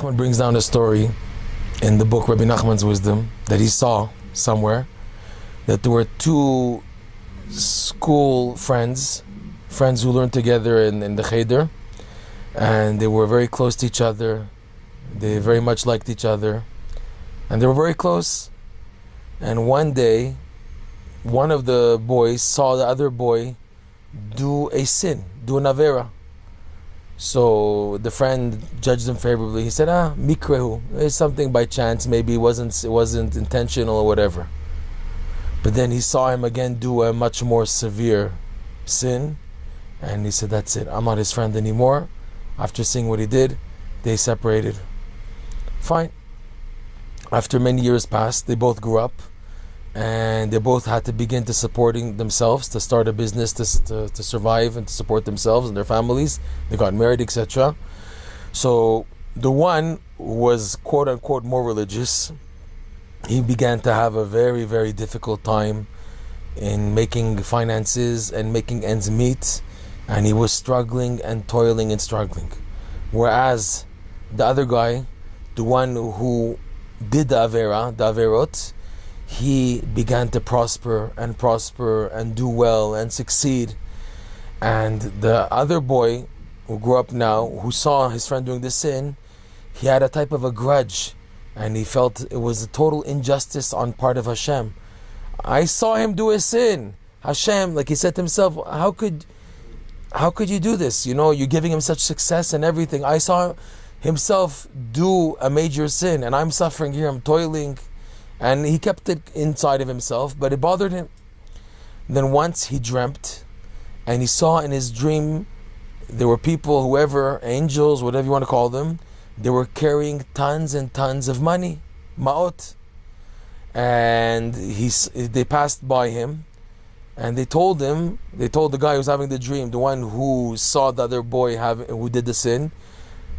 Nachman brings down a story in the book Rebbe Nachman's Wisdom that he saw somewhere, that there were two school friends who learned together in the Cheder, and they were very close to each other. They very much liked each other, and they were very close. And one day, one of the boys saw the other boy do a sin, do an avera. So the friend judged him favorably. He said, mikrehu, it's something by chance, maybe it wasn't intentional or whatever. But then he saw him again do a much more severe sin, and he said, that's it, I'm not his friend anymore. After seeing what he did, they separated. Fine. After many years passed, they both grew up, and they both had to begin to supporting themselves, to start a business, to survive and to support themselves and their families. They got married, etc. So the one who was quote unquote more religious, he began to have a very, very difficult time in making finances and making ends meet, and he was struggling and toiling and struggling. Whereas the other guy, the one who did the averot, he began to prosper and do well and succeed. And the other boy who grew up now, who saw his friend doing the sin, he had a type of a grudge, and he felt it was a total injustice on part of Hashem. I saw him do a sin. Hashem, like he said to himself, how could you do this? You know, you're giving him such success and everything. I saw himself do a major sin, and I'm suffering here, I'm toiling. And he kept it inside of himself, but it bothered him. Then once he dreamt, and he saw in his dream, there were people, whoever, angels, whatever you want to call them, they were carrying tons and tons of money, ma'ot. And they passed by him, and they told the guy who's having the dream, the one who saw the other boy who did the sin,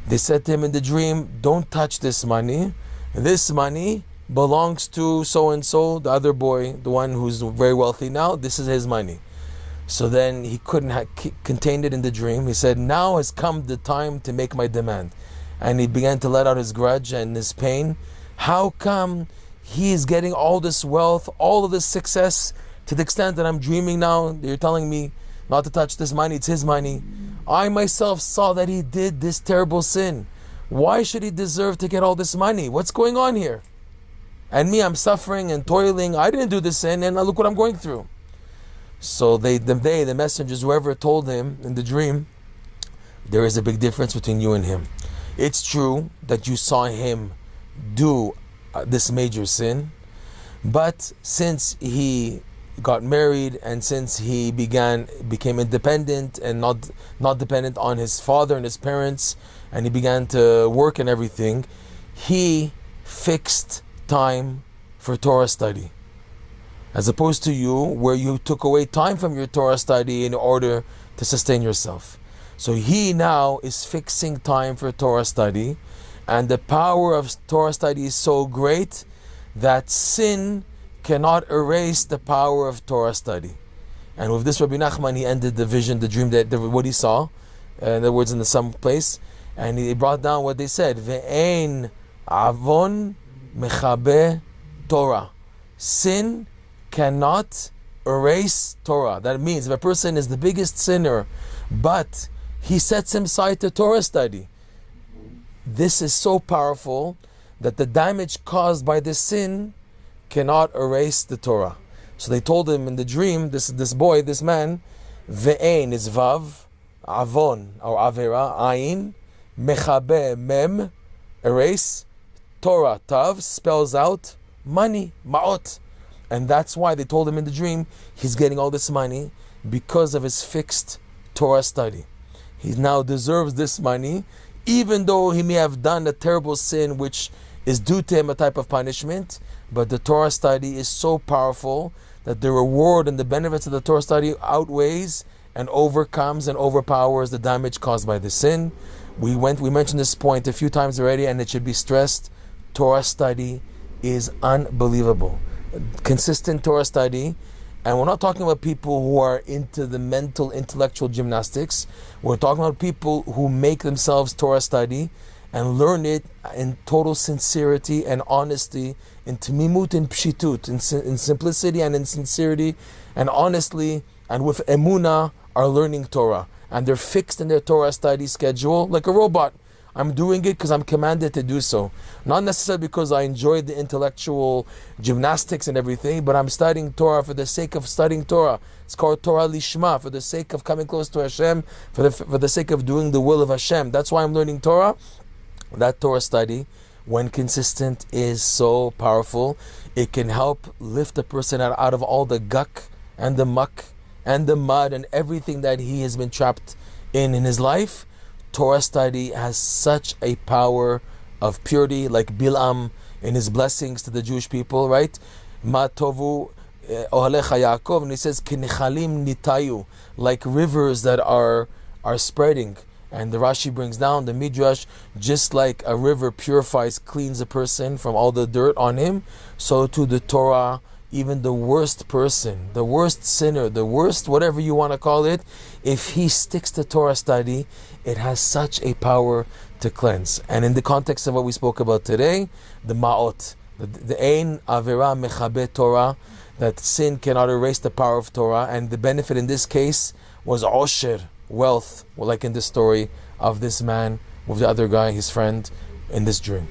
they said to him in the dream, don't touch this money. This money belongs to so-and-so, the other boy, the one who's very wealthy now, this is his money. So then he couldn't contain it in the dream. He said, now has come the time to make my demand. And he began to let out his grudge and his pain. How come he is getting all this wealth, all of this success, to the extent that I'm dreaming now, you're telling me not to touch this money, it's his money. I myself saw that he did this terrible sin. Why should he deserve to get all this money? What's going on here? And me, I'm suffering and toiling. I didn't do this sin, and look what I'm going through. So the messengers, whoever told him in the dream, there is a big difference between you and him. It's true that you saw him do this major sin, but since he got married and since he became independent and not dependent on his father and his parents, and he began to work and everything, he fixed time for Torah study, as opposed to you, where you took away time from your Torah study in order to sustain yourself. So he now is fixing time for Torah study, and the power of Torah study is so great that sin cannot erase the power of Torah study. And with this, Rebbe Nachman, he ended the vision, the dream, what he saw, in other words, in some place, and he brought down what they said: Ve'ein avon mechabe Torah. Sin cannot erase Torah. That means if a person is the biggest sinner, but he sets him aside to Torah study, this is so powerful that the damage caused by this sin cannot erase the Torah. So they told him in the dream, this boy, this man, ve'ein is vav, avon or avera, ayin, mechabe mem, erase, Torah, tav, spells out money, ma'ot. And that's why they told him in the dream, he's getting all this money because of his fixed Torah study. He now deserves this money, even though he may have done a terrible sin which is due to him a type of punishment. But the Torah study is so powerful that the reward and the benefits of the Torah study outweighs and overcomes and overpowers the damage caused by the sin. We mentioned this point a few times already, and it should be stressed. Torah study is unbelievable. Consistent Torah study, and we're not talking about people who are into the mental, intellectual gymnastics. We're talking about people who make themselves Torah study, and learn it in total sincerity and honesty, in timimut and pshitut, in simplicity and in sincerity, and honestly, and with emunah, are learning Torah. And they're fixed in their Torah study schedule like a robot. I'm doing it because I'm commanded to do so. Not necessarily because I enjoy the intellectual gymnastics and everything, but I'm studying Torah for the sake of studying Torah. It's called Torah Lishma, for the sake of coming close to Hashem, for the sake of doing the will of Hashem. That's why I'm learning Torah. That Torah study, when consistent, is so powerful. It can help lift a person out of all the guk and the muck and the mud and everything that he has been trapped in his life. Torah study has such a power of purity, like Bilam in his blessings to the Jewish people, right? Ma tovu ohalecha Yaakov, and he says kinichalim nitayu, like rivers that are spreading. And the Rashi brings down the Midrash, just like a river purifies, cleans a person from all the dirt on him, so too the Torah, even the worst person, the worst sinner, the worst whatever you want to call it, if he sticks to Torah study, it has such a power to cleanse. And in the context of what we spoke about today, the ma'ot, the ein avera mechabe Torah, that sin cannot erase the power of Torah, and the benefit in this case was osher, wealth, like in the story of this man with the other guy, his friend, in this dream.